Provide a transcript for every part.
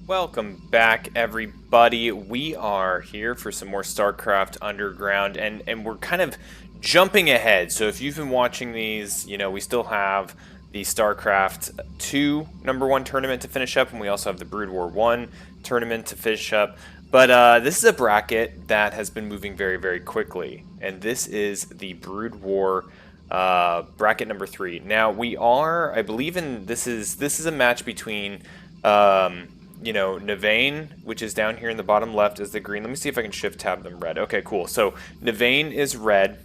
Welcome back, everybody. We are here for some more StarCraft Underground, and we're kind of jumping ahead. So if you've been watching these, we still have the StarCraft 2 #1 tournament to finish up, and we also have the Brood War 1 tournament to finish up. But this is a bracket that has been moving very, very quickly, and this is the Brood War bracket number 3. Now we are, I believe, this is a match between. Navane, which is down here in the bottom left, is the green. Let me see if I can shift tab them red. Okay, cool. So Navane is red,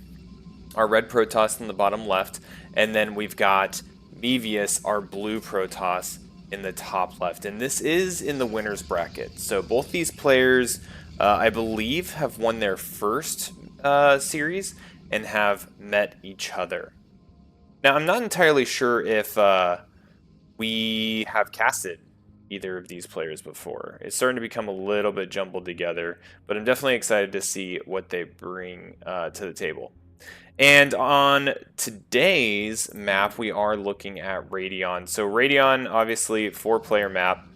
our red Protoss in the bottom left, and then we've got Mevious, our blue Protoss, in the top left. And this is in the winner's bracket. So both these players, I believe, have won their first series and have met each other. Now, I'm not entirely sure if we have casted either of these players before. It's starting to become a little bit jumbled together, but I'm definitely excited to see what they bring to the table. And on today's map, we are looking at Radion. So Radion, obviously, 4-player map,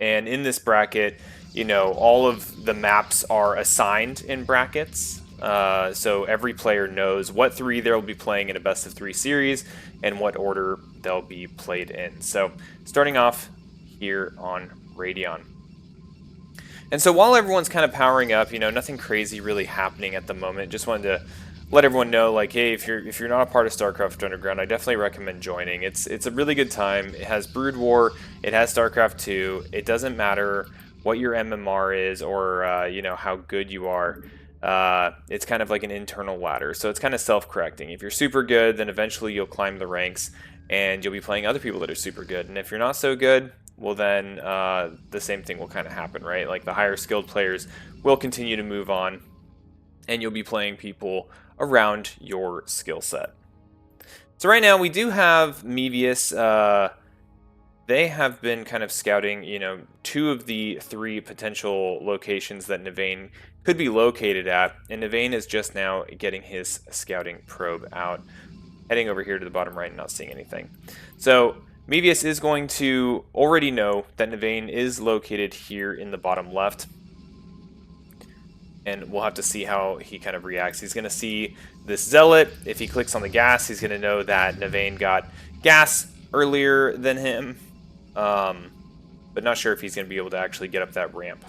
and in this bracket, all of the maps are assigned in brackets. So every player knows what 3 they'll be playing in a best-of-3 series and what order they'll be played in. So starting off here on Radion. And so while everyone's kind of powering up, nothing crazy really happening at the moment. Just wanted to let everyone know, like, hey, if you're not a part of StarCraft Underground, I definitely recommend joining. It's a really good time. It has Brood War, it has StarCraft 2. It doesn't matter what your MMR is or how good you are. It's kind of like an internal ladder, so it's kind of self-correcting. If you're super good, then eventually you'll climb the ranks and you'll be playing other people that are super good. And if you're not so good, well then the same thing will kind of happen, right? Like the higher skilled players will continue to move on and you'll be playing people around your skill set. So right now we do have Mevious. They have been kind of scouting, 2 of the 3 potential locations that Navane could be located at, and Navane is just now getting his scouting probe out, heading over here to the bottom right and not seeing anything. So Mevious is going to already know that Navane is located here in the bottom left. And we'll have to see how he kind of reacts. He's going to see this Zealot. If he clicks on the gas, he's going to know that Navane got gas earlier than him. But not sure if he's going to be able to actually get up that ramp.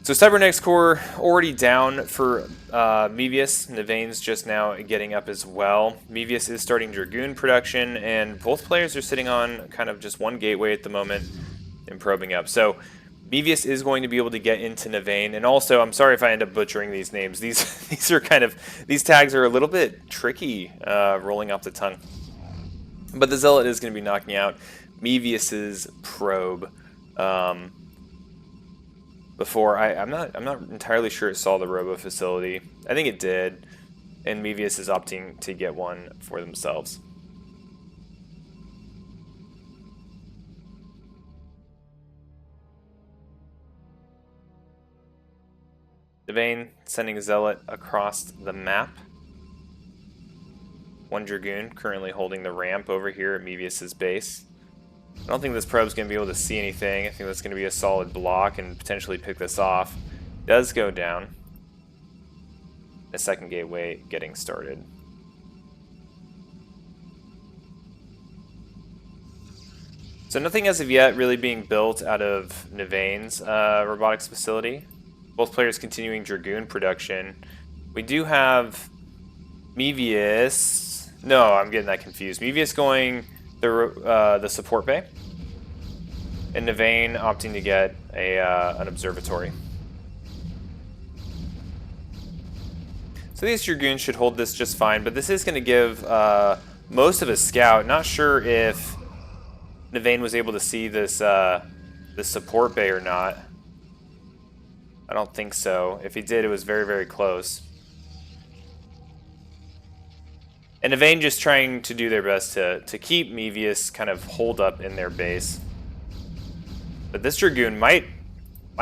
So Cybernetics Core already down for Mevious. Navane's just now getting up as well. Mevious is starting Dragoon production, and both players are sitting on kind of just one gateway at the moment and probing up. So Mevious is going to be able to get into Navane, and also, I'm sorry if I end up butchering these names. These are these tags are a little bit tricky rolling off the tongue. But the Zealot is going to be knocking out Mevious's probe. Before I'm not entirely sure it saw the robo facility. I think it did, and Mevious is opting to get one for themselves. Navane sending Zealot across the map. 1 Dragoon currently holding the ramp over here at Mevious's base. I don't think this probe's going to be able to see anything. I think that's going to be a solid block and potentially pick this off. Does go down. The second gateway getting started. So nothing as of yet really being built out of Navane's robotics facility. Both players continuing Dragoon production. We do have Mevious. No, I'm getting that confused. Mevious going the support bay, and Navane opting to get an observatory. So these Dragoons should hold this just fine, but this is going to give most of a scout. Not sure if Navane was able to see this support bay or not. I don't think so. If he did, it was very, very close. And Navane just trying to do their best to keep Mevious kind of holed up in their base. But this Dragoon might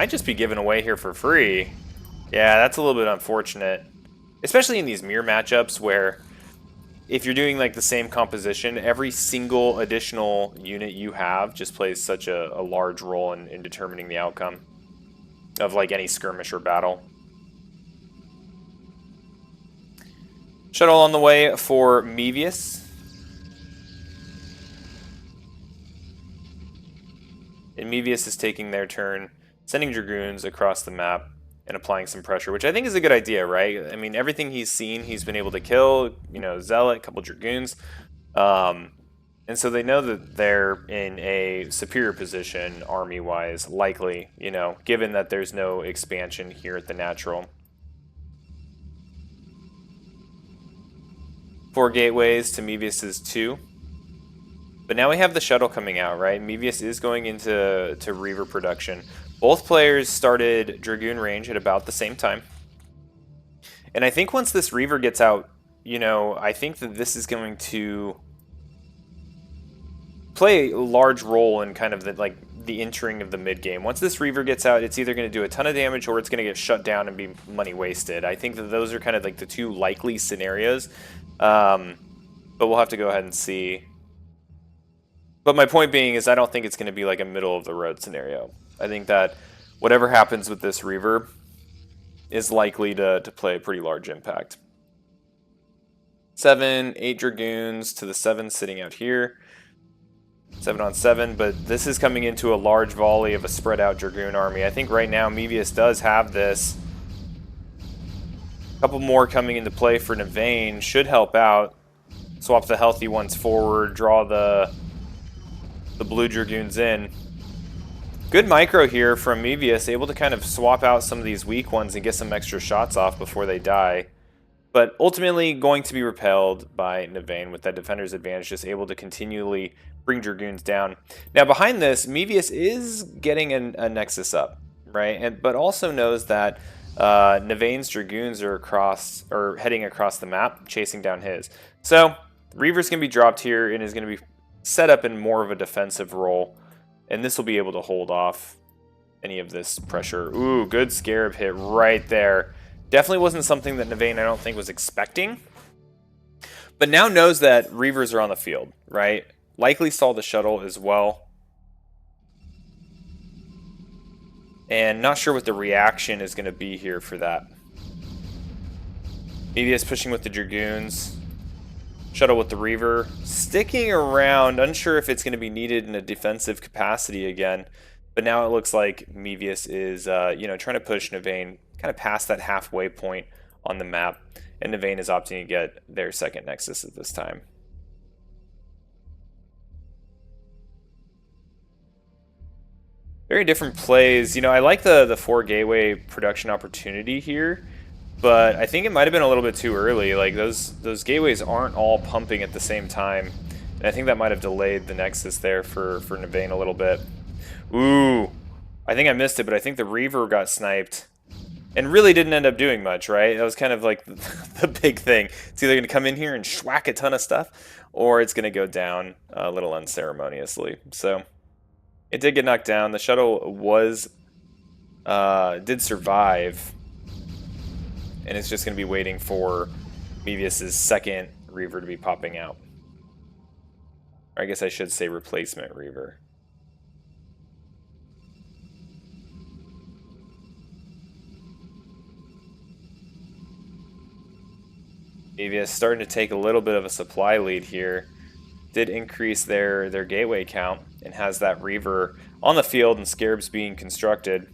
just be given away here for free. Yeah, that's a little bit unfortunate. Especially in these mirror matchups where if you're doing like the same composition, every single additional unit you have just plays such a large role in determining the outcome of like any skirmish or battle. Shuttle on the way for Mevious. And Mevious is taking their turn, sending Dragoons across the map and applying some pressure, which I think is a good idea, right? I mean, everything he's seen, he's been able to kill, you know, Zealot, a couple Dragoons. And so they know that they're in a superior position army-wise, likely, you know, given that there's no expansion here at the natural. 4 gateways to Mevious's 2. But now we have the shuttle coming out, right? Mevious is going into Reaver production. Both players started Dragoon range at about the same time. And I think once this Reaver gets out, you know, I think that this is going to play a large role in kind of the entering of the mid game. Once this Reaver gets out, it's either going to do a ton of damage or it's going to get shut down and be money wasted. I think that those are kind of like the 2 likely scenarios. But we'll have to go ahead and see. But my point being is I don't think it's going to be like a middle of the road scenario. I think that whatever happens with this Reaver is likely to play a pretty large impact. 7, 8 Dragoons to the 7 sitting out here. 7 on 7, but this is coming into a large volley of a spread out Dragoon army. I think right now Mevious does have this. A couple more coming into play for Navane should help out. Swap the healthy ones forward, draw the blue Dragoons in. Good micro here from Mevious, able to kind of swap out some of these weak ones and get some extra shots off before they die. But ultimately going to be repelled by Navane with that defender's advantage, just able to continually bring Dragoons down. Now behind this, Mevious is getting a Nexus up, right? But also knows that Navane's Dragoons are heading across the map, chasing down his. So Reaver's going to be dropped here and is going to be set up in more of a defensive role, and this will be able to hold off any of this pressure. Ooh, good Scarab hit right there. Definitely wasn't something that Navane, I don't think, was expecting, but now knows that Reavers are on the field, right? Likely saw the shuttle as well, and not sure what the reaction is going to be here for that. Mevious pushing with the Dragoons. Shuttle with the Reaver, sticking around, unsure if it's going to be needed in a defensive capacity again. But now it looks like Mevious is, you know, trying to push Navane kind of past that halfway point on the map, and Navane is opting to get their second Nexus at this time. Very different plays. You know, I like the 4 gateway production opportunity here. But I think it might have been a little bit too early. Like those gateways aren't all pumping at the same time. And I think that might have delayed the Nexus there for Navane a little bit. Ooh, I think I missed it, but I think the Reaver got sniped. And really didn't end up doing much, right? That was kind of like the big thing. It's either going to come in here and schwack a ton of stuff, or it's going to go down a little unceremoniously. So it did get knocked down. The shuttle did survive. And it's just going to be waiting for Mevious' second Reaver to be popping out. Or I guess I should say replacement Reaver. Mevious starting to take a little bit of a supply lead here. Did increase their gateway count and has that Reaver on the field and Scarabs being constructed.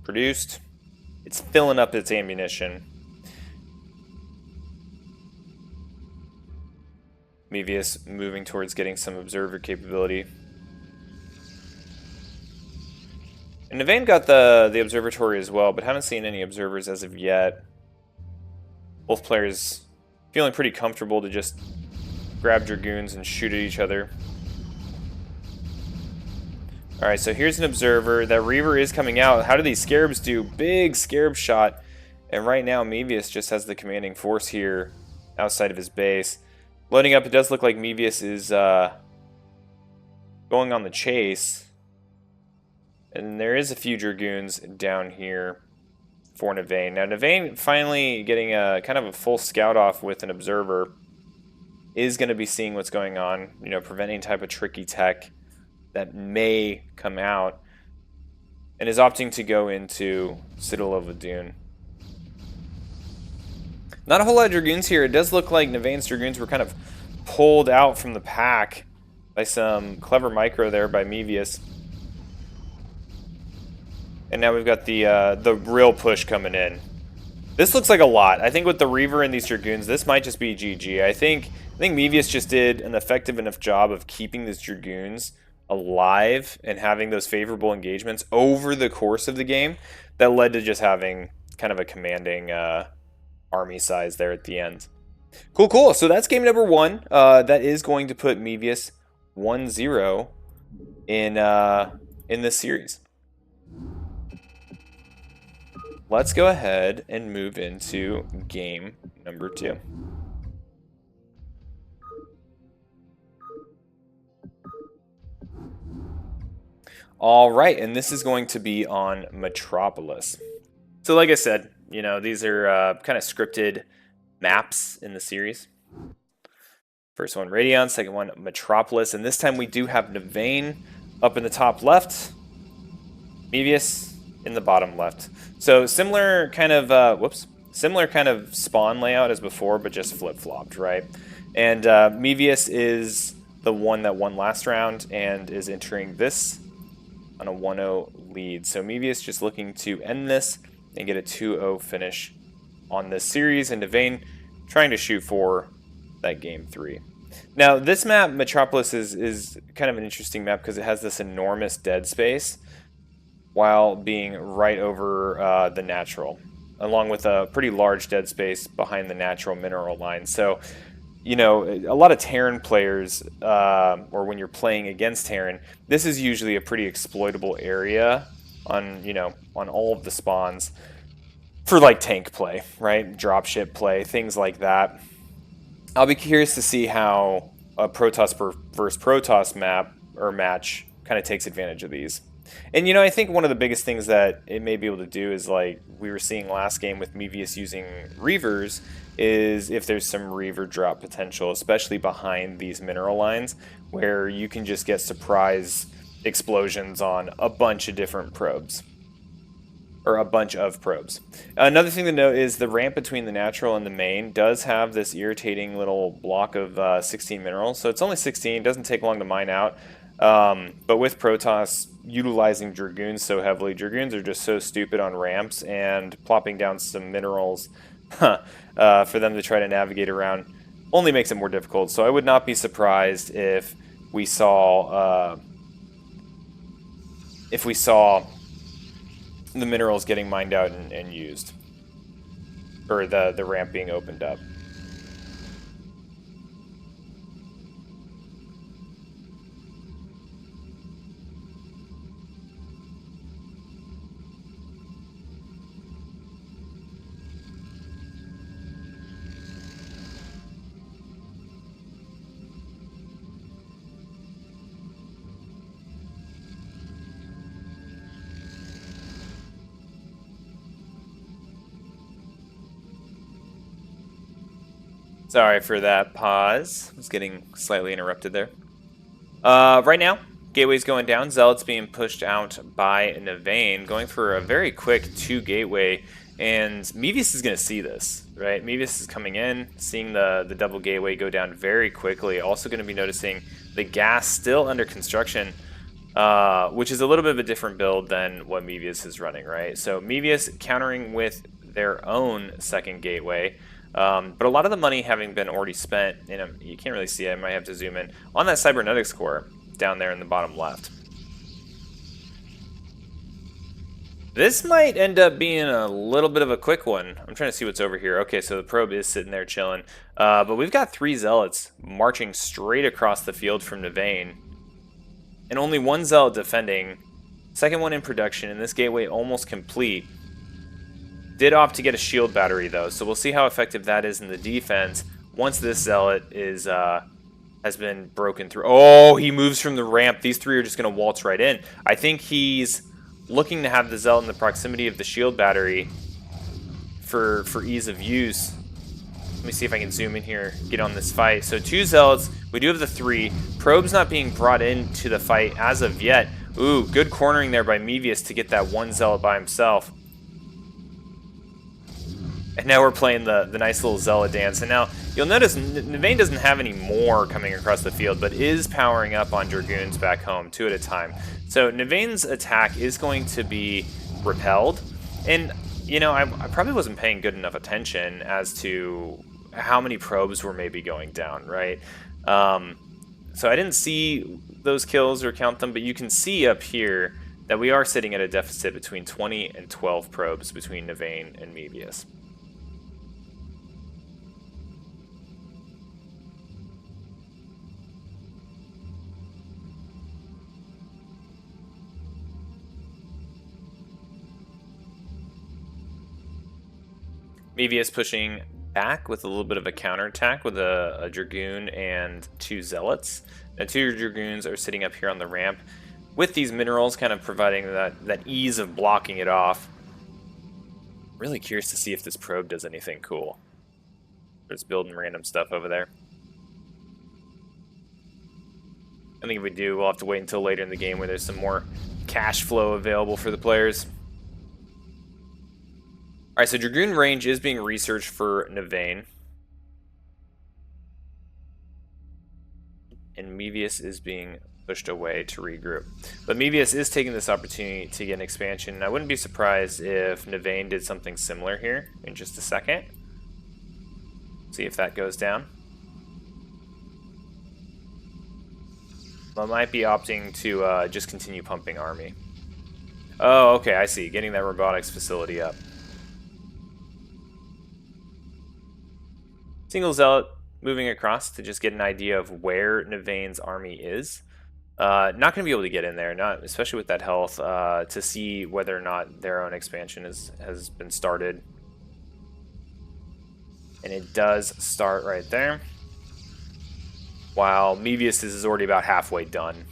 Produced. It's filling up its ammunition. Mevious moving towards getting some observer capability. And Navane got the observatory as well, but haven't seen any observers as of yet. Both players feeling pretty comfortable to just grab Dragoons and shoot at each other. Alright, so here's an observer. That Reaver is coming out. How do these Scarabs do? Big Scarab shot. And right now, Mevious just has the commanding force here outside of his base. Loading up, it does look like Mevious is going on the chase. And there is a few Dragoons down here. for Navane. Now, Navane finally getting a kind of a full scout off with an observer is going to be seeing what's going on, you know, preventing type of tricky tech that may come out, and is opting to go into Citadel of Ladun. Not a whole lot of Dragoons here. It does look like Navane's Dragoons were kind of pulled out from the pack by some clever micro there by Mevious. And now we've got the real push coming in. This looks like a lot. I think with the Reaver and these Dragoons, this might just be GG. I think Mevious just did an effective enough job of keeping these Dragoons alive and having those favorable engagements over the course of the game that led to just having kind of a commanding army size there at the end. Cool, cool. So that's game number 1. That is going to put Mevious 1-0 in this series. Let's go ahead and move into game number 2. All right, and this is going to be on Metropolis. So like I said, you know, these are kind of scripted maps in the series. First one, Radion. Second one, Metropolis. And this time we do have Navane up in the top left. Mevious in the bottom left. So similar kind of, similar kind of spawn layout as before, but just flip-flopped, right? And Mevious is the one that won last round and is entering this on a 1-0 lead. So Mevious just looking to end this and get a 2-0 finish on this series, and Navane trying to shoot for that game 3. Now, this map, Metropolis, is kind of an interesting map because it has this enormous dead space while being right over the natural, along with a pretty large dead space behind the natural mineral line. So, you know, a lot of Terran players, or when you're playing against Terran, this is usually a pretty exploitable area on, you know, on all of the spawns for like tank play, right? Dropship play, things like that. I'll be curious to see how a Protoss versus Protoss map or match kind of takes advantage of these. And, you know, I think one of the biggest things that it may be able to do is, like we were seeing last game with Mevious using Reavers, is if there's some Reaver drop potential, especially behind these mineral lines, where you can just get surprise explosions on a bunch of different probes. Or a bunch of probes. Another thing to note is the ramp between the natural and the main does have this irritating little block of 16 minerals. So it's only 16, doesn't take long to mine out. But with Protoss utilizing Dragoons so heavily, Dragoons are just so stupid on ramps, and plopping down some minerals for them to try to navigate around only makes it more difficult. So I would not be surprised if we saw the minerals getting mined out and used, or the ramp being opened up. Sorry for that pause. I was getting slightly interrupted there. Right now, Gateway's going down. Zealot's being pushed out by Navane, going for a very quick 2 Gateway, and Mevious is going to see this, right? Mevious is coming in, seeing the double Gateway go down very quickly. Also going to be noticing the gas still under construction, which is a little bit of a different build than what Mevious is running, right? So Mevious countering with their own second Gateway. But a lot of the money having been already spent, you can't really see it, I might have to zoom in, on that cybernetics core down there in the bottom left. This might end up being a little bit of a quick one. I'm trying to see what's over here. Okay, so the probe is sitting there chilling. But we've got 3 Zealots marching straight across the field from Navane. And only 1 Zealot defending. Second one in production, and this Gateway almost complete. Did opt to get a shield battery though, so we'll see how effective that is in the defense once this Zealot is has been broken through. Oh, he moves from the ramp. These 3 are just going to waltz right in. I think he's looking to have the Zealot in the proximity of the shield battery for ease of use. Let me see if I can zoom in here, get on this fight. So 2 Zealots, we do have the 3. Probe's not being brought into the fight as of yet. Ooh, good cornering there by Mevious to get that 1 Zealot by himself. And now we're playing the nice little Zealot dance. And now you'll notice Navane doesn't have any more coming across the field, but is powering up on Dragoons back home, 2 at a time. So Navane's attack is going to be repelled. And, you know, I probably wasn't paying good enough attention as to how many probes were maybe going down, right? So I didn't see those kills or count them, but you can see up here that we are sitting at a deficit between 20 and 12 probes between Navane and Mevious. Mevious pushing back with a little bit of a counterattack with a Dragoon and 2 Zealots. Now 2 Dragoons are sitting up here on the ramp with these minerals, kind of providing that ease of blocking it off. Really curious to see if this probe does anything cool. Just building random stuff over there. I think if we do, we'll have to wait until later in the game where there's some more cash flow available for the players. Alright, so Dragoon range is being researched for Navane. And Mevious is being pushed away to regroup. But Mevious is taking this opportunity to get an expansion. And I wouldn't be surprised if Navane did something similar here in just a second. See if that goes down. I might be opting to just continue pumping army. Oh, okay, I see. Getting that robotics facility up. Single Zealot moving across to just get an idea of where Navane's army is. Not going to be able to get in there, not especially with that health, to see whether or not their own expansion has been started. And it does start right there. While Mevious is already about halfway done.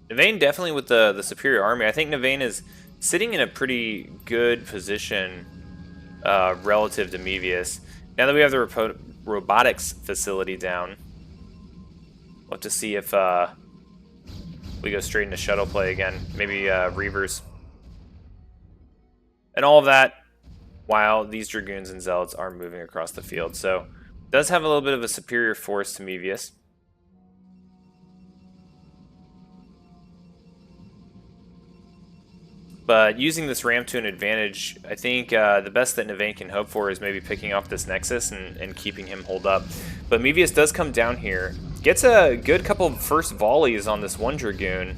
Navane definitely with the superior army. I think Navane is sitting in a pretty good position relative to Mevious. Now that we have the robotics facility down, we'll have to see if we go straight into shuttle play again. Maybe Reavers. And all of that while these Dragoons and Zealots are moving across the field. So it does have a little bit of a superior force to Mevious. But using this ramp to an advantage, I think the best that Navane can hope for is maybe picking off this Nexus and keeping him holed up. But Mevious does come down here, gets a good couple of first volleys on this one Dragoon.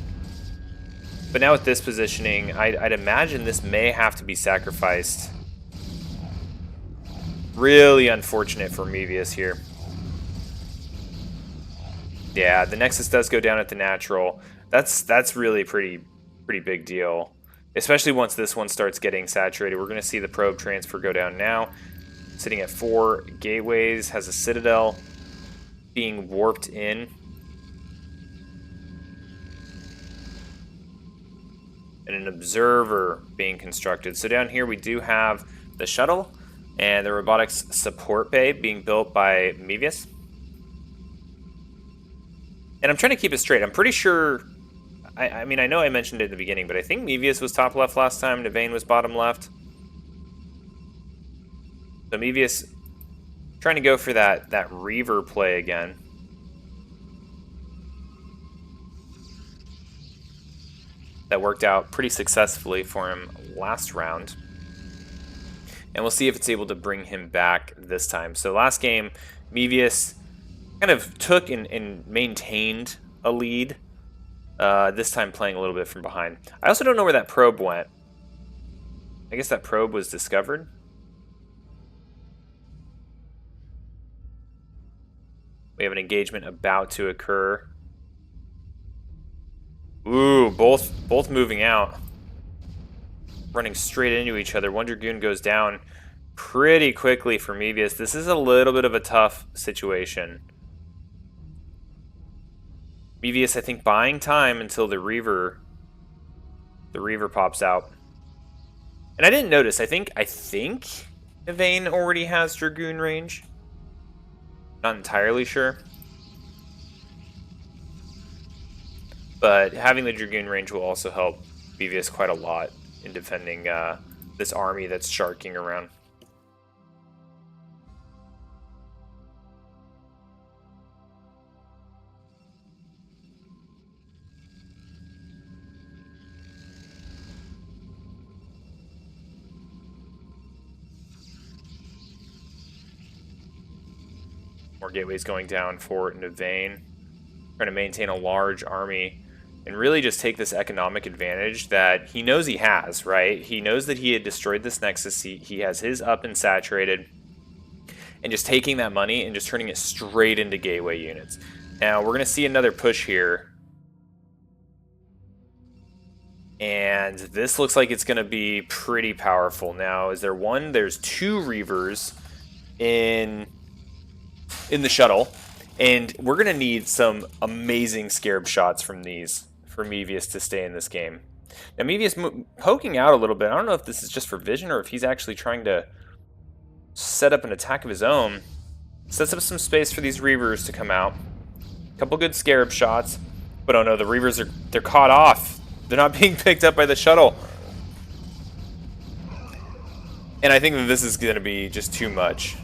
But now with this positioning, I'd imagine this may have to be sacrificed. Really unfortunate for Mevious here. Yeah, the Nexus does go down at the natural. That's really pretty big deal. Especially once this one starts getting saturated. We're going to see the probe transfer go down now. Sitting at 4 gateways, has a citadel being warped in. And an observer being constructed. So down here we do have the shuttle and the robotics support bay being built by Mevious. And I'm trying to keep it straight. I'm pretty sure... I mean, I know I mentioned it at the beginning, but I think Mevious was top left last time. Navane was bottom left. So Mevious trying to go for that Reaver play again. That worked out pretty successfully for him last round. And we'll see if it's able to bring him back this time. So last game, Mevious kind of took and maintained a lead. This time playing a little bit from behind. I also don't know where that probe went. I guess that probe was discovered. We have an engagement about to occur. Ooh, both moving out. Running straight into each other. One Dragoon goes down. pretty quickly for Mevious. This is a little bit of a tough situation. Mevious, I think, buying time until the Reaver pops out. And I didn't notice. I think Navane already has Dragoon range. Not entirely sure. But having the Dragoon range will also help Mevious quite a lot in defending this army that's sharking around. More gateways going down for Navane. Trying to maintain a large army and really just take this economic advantage that he knows he has, right? He knows that he had destroyed this Nexus. He has his up and saturated. And just taking that money and just turning it straight into gateway units. Now, we're going to see another push here. And this looks like it's going to be pretty powerful. Now, is there one? There's two Reavers in the shuttle. And we're going to need some amazing scarab shots from these for Mevious to stay in this game. Now, Mevious poking out a little bit. I don't know if this is just for vision or if he's actually trying to set up an attack of his own. Sets up some space for these Reavers to come out. A couple good scarab shots. But oh no, the Reavers they're caught off. They're not being picked up by the shuttle. And I think that this is going to be just too much.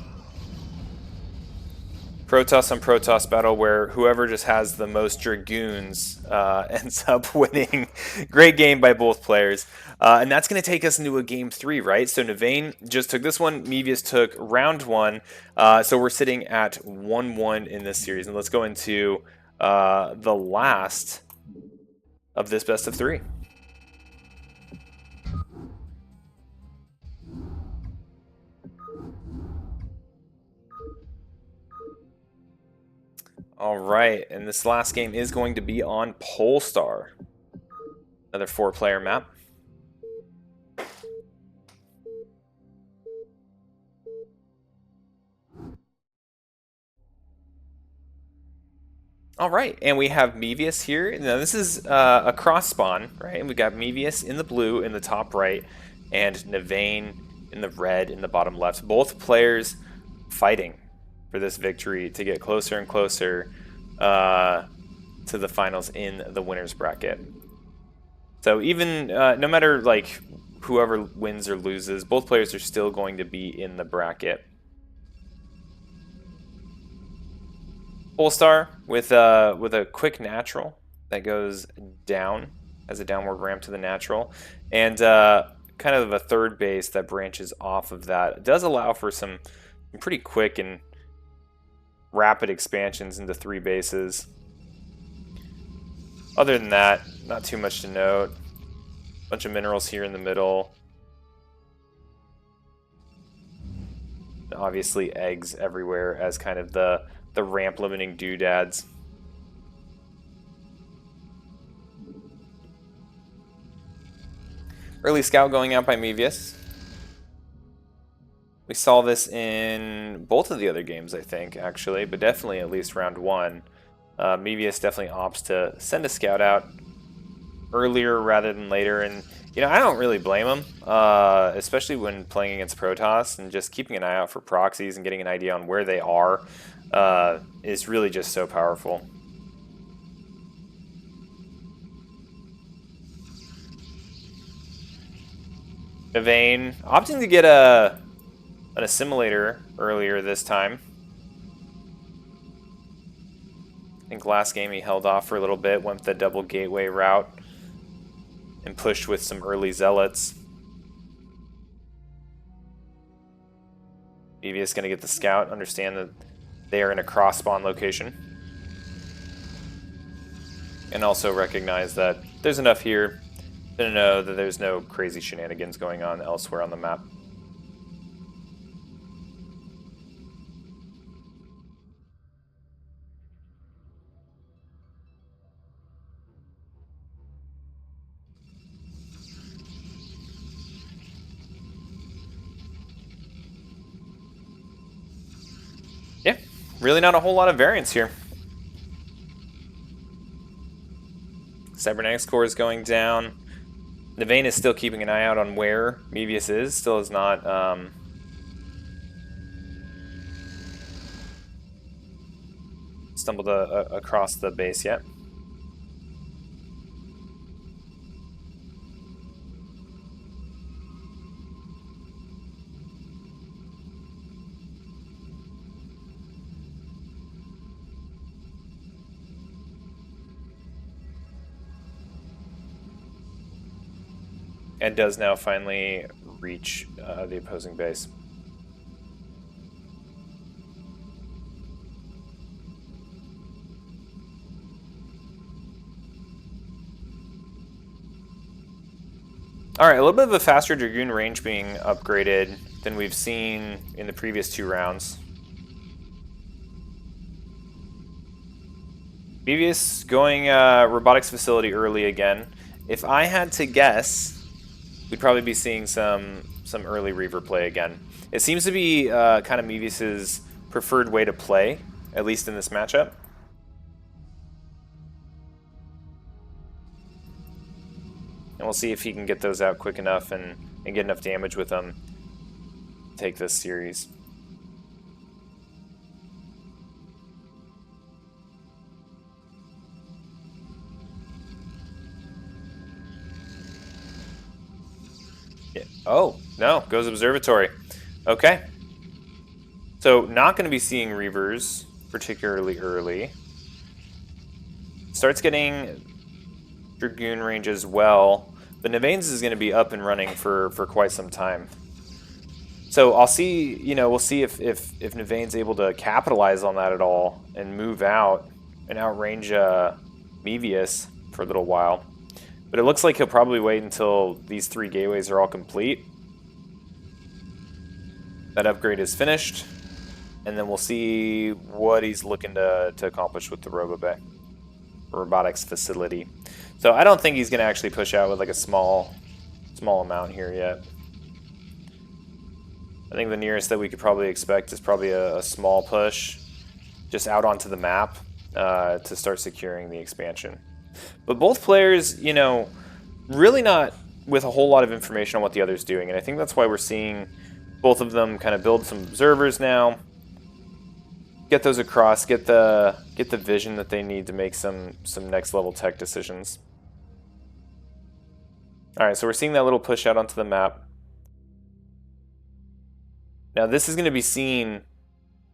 Protoss on Protoss battle where whoever just has the most Dragoons ends up winning. Great game by both players. And that's going to take us into a game 3, right? So Navane just took this one. Mevious took round 1. So we're sitting at 1-1 in this series. And let's go into the last of this best of 3. All right, and this last game is going to be on Polestar. Another 4-player map. All right, and we have Mevious here. Now this is a cross spawn, right? And we got Mevious in the blue in the top right, and Navane in the red in the bottom left. Both players fighting for this victory to get closer and closer to the finals in the winners bracket. So even no matter like whoever wins or loses, both players are still going to be in the bracket. Polestar with a quick natural that goes down as a downward ramp to the natural, and kind of a third base that branches off of that. It does allow for some pretty quick and rapid expansions into 3 bases. Other than that, not too much to note. Bunch of minerals here in the middle. Obviously eggs everywhere as kind of the ramp limiting doodads. Early scout going out by Mevious. We saw this in both of the other games, I think, actually, but definitely at least round 1. Mevious definitely opts to send a scout out earlier rather than later, and you know, I don't really blame him, especially when playing against Protoss, and just keeping an eye out for proxies and getting an idea on where they are is really just so powerful. Navane opting to get an assimilator earlier this time. I think last game he held off for a little bit, went the double gateway route, and pushed with some early zealots. Mevious going to get the scout, understand that they are in a cross spawn location, and also recognize that there's enough here to know that there's no crazy shenanigans going on elsewhere on the map. really not a whole lot of variance here. Cybernetics core is going down. Navane is still keeping an eye out on where Mevious is. Still has not stumbled across the base yet. And does now finally reach the opposing base. Alright, a little bit of a faster Dragoon range being upgraded than we've seen in the previous 2 rounds. Mevious going robotics facility early again. If I had to guess, we'd probably be seeing some early Reaver play again. It seems to be kind of Mevious's preferred way to play, at least in this matchup. And we'll see if he can get those out quick enough and get enough damage with them to take this series. Oh, no, goes Observatory. Okay. So, not going to be seeing Reavers particularly early. Starts getting Dragoon range as well, but Navane's is going to be up and running for quite some time. So, I'll see, we'll see if Navane's able to capitalize on that at all and move out and outrange Mevious for a little while. But it looks like he'll probably wait until these 3 gateways are all complete. That upgrade is finished. And then we'll see what he's looking to accomplish with the robotics facility. So I don't think he's going to actually push out with like a small amount here yet. I think the nearest that we could probably expect is probably a small push just out onto the map to start securing the expansion. But both players, really not with a whole lot of information on what the other's doing. And I think that's why we're seeing both of them kind of build some observers now. Get those across, get the vision that they need to make some next level tech decisions. Alright, so we're seeing that little push out onto the map. Now this is going to be seen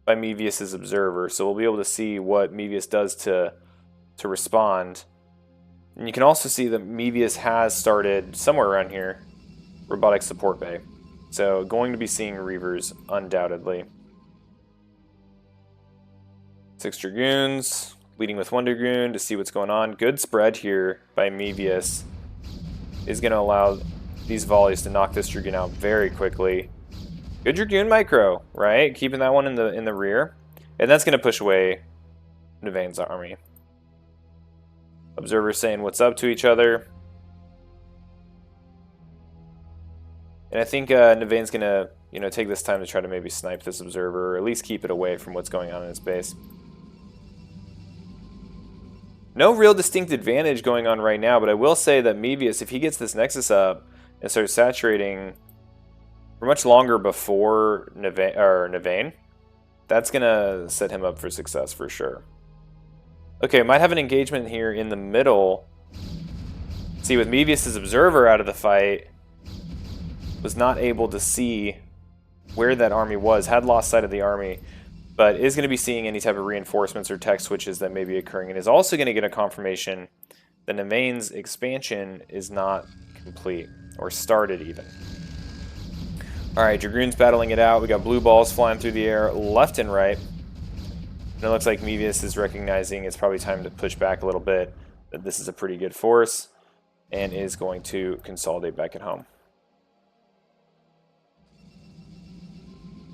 by Mevious' observer, so we'll be able to see what Mevious does to respond. And you can also see that Mevious has started, somewhere around here, robotic support bay. So going to be seeing Reavers, undoubtedly. 6 Dragoons, leading with 1 Dragoon to see what's going on. Good spread here by Mevious is going to allow these volleys to knock this Dragoon out very quickly. Good Dragoon micro, right? Keeping that one in the rear. And that's going to push away Navane's army. Observers saying what's up to each other. And I think Navane's going to take this time to try to maybe snipe this observer, or at least keep it away from what's going on in his base. No real distinct advantage going on right now, but I will say that Mevious, if he gets this Nexus up and starts saturating for much longer before Navane, that's going to set him up for success for sure. Okay, might have an engagement here in the middle. See, with Mevious' observer out of the fight, was not able to see where that army was, had lost sight of the army, but is going to be seeing any type of reinforcements or tech switches that may be occurring, and is also going to get a confirmation that Navane's expansion is not complete, or started even. Alright, Dragoons battling it out. We got blue balls flying through the air left and right. And it looks like Mevious is recognizing it's probably time to push back a little bit, that this is a pretty good force, and is going to consolidate back at home.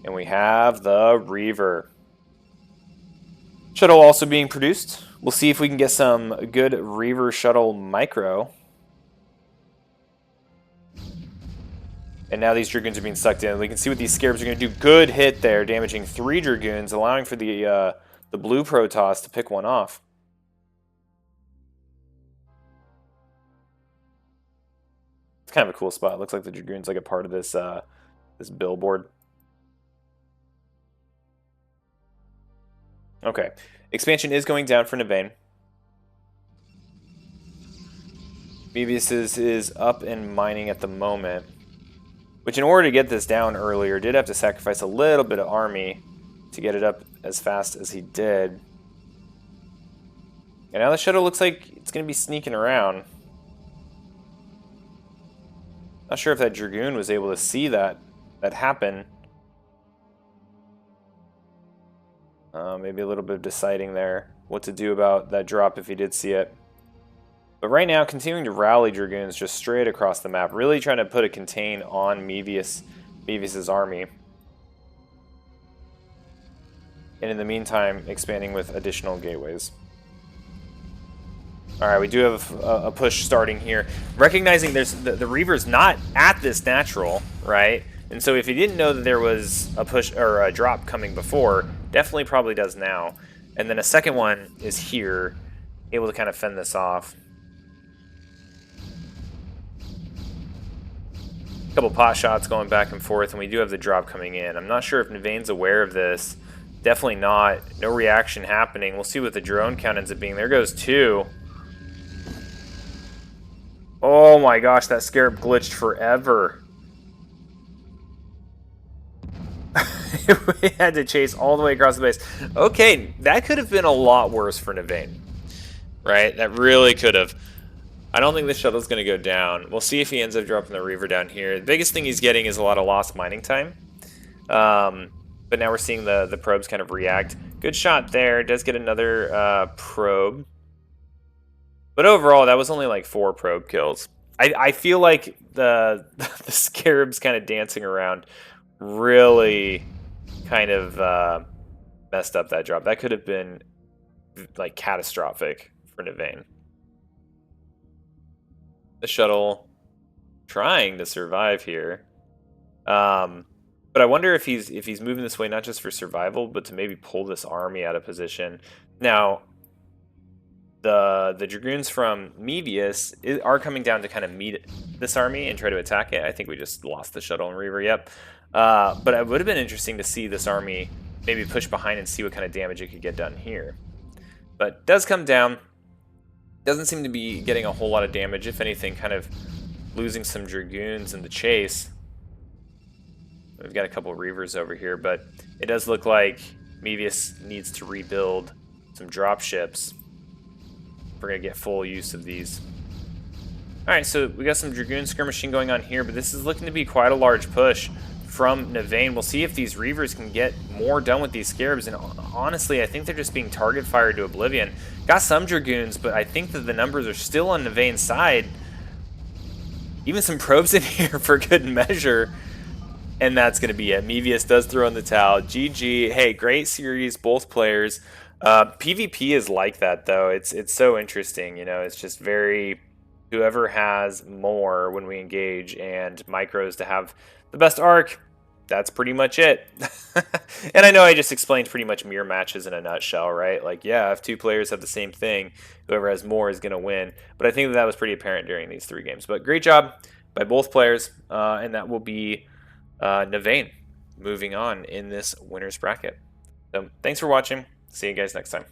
And we have the Reaver. Shuttle also being produced. We'll see if we can get some good Reaver shuttle micro. And now these Dragoons are being sucked in. We can see what these Scarabs are going to do. Good hit there, damaging 3 Dragoons, allowing for the the blue Protoss to pick one off. It's kind of a cool spot. It looks like the Dragoon's like a part of this this billboard. Okay. Expansion is going down for Navane. Mevious is up and mining at the moment. Which, in order to get this down earlier, did have to sacrifice a little bit of army to get it up as fast as he did. And now the shuttle looks like it's going to be sneaking around. Not sure if that Dragoon was able to see that happen. Maybe a little bit of deciding there what to do about that drop if he did see it. But right now, continuing to rally Dragoons just straight across the map, really trying to put a contain on Mevious's army. And in the meantime, expanding with additional gateways. All right, we do have a push starting here. Recognizing there's the Reaver's not at this natural, right? And so if he didn't know that there was a push or a drop coming before, definitely probably does now. And then a second one is here, able to kind of fend this off. A couple pot shots going back and forth, and we do have the drop coming in. I'm not sure if Navane's aware of this. Definitely not. No reaction happening. We'll see what the drone count ends up being. There goes 2. Oh my gosh, that Scarab glitched forever. We had to chase all the way across the base. Okay, that could have been a lot worse for Navane. Right? That really could have. I don't think the shuttle's going to go down. We'll see if he ends up dropping the Reaver down here. The biggest thing he's getting is a lot of lost mining time. But now we're seeing the probes kind of react. Good shot there. Does get another probe. But overall, that was only like 4 probe kills. I feel like the Scarabs kind of dancing around really kind of messed up that drop. That could have been like catastrophic for Navane. The shuttle trying to survive here. But I wonder if he's moving this way not just for survival, but to maybe pull this army out of position. Now, the Dragoons from Mevious are coming down to kind of meet this army and try to attack it. I think we just lost the shuttle and Reaver, yep. But it would have been interesting to see this army maybe push behind and see what kind of damage it could get done here. But does come down. Doesn't seem to be getting a whole lot of damage. If anything, kind of losing some Dragoons in the chase. We've got a couple Reavers over here, but it does look like Mevious needs to rebuild some dropships. We're going to get full use of these. Alright, so we got some Dragoon skirmishing going on here, but this is looking to be quite a large push from Navane. We'll see if these Reavers can get more done with these Scarabs, and honestly, I think they're just being target fired to oblivion. Got some Dragoons, but I think that the numbers are still on Navane's side. Even some probes in here for good measure. And that's going to be it. Mevious does throw in the towel. GG. Hey, great series, both players. PvP is like that, though. It's so interesting. You know, it's just very... Whoever has more when we engage, and micros to have the best arc, that's pretty much it. And I know I just explained pretty much mirror matches in a nutshell, right? Like, yeah, if 2 players have the same thing, whoever has more is going to win. But I think that was pretty apparent during these 3 games. But great job by both players, and that will be Navane moving on in this winner's bracket. So thanks for watching. See you guys next time.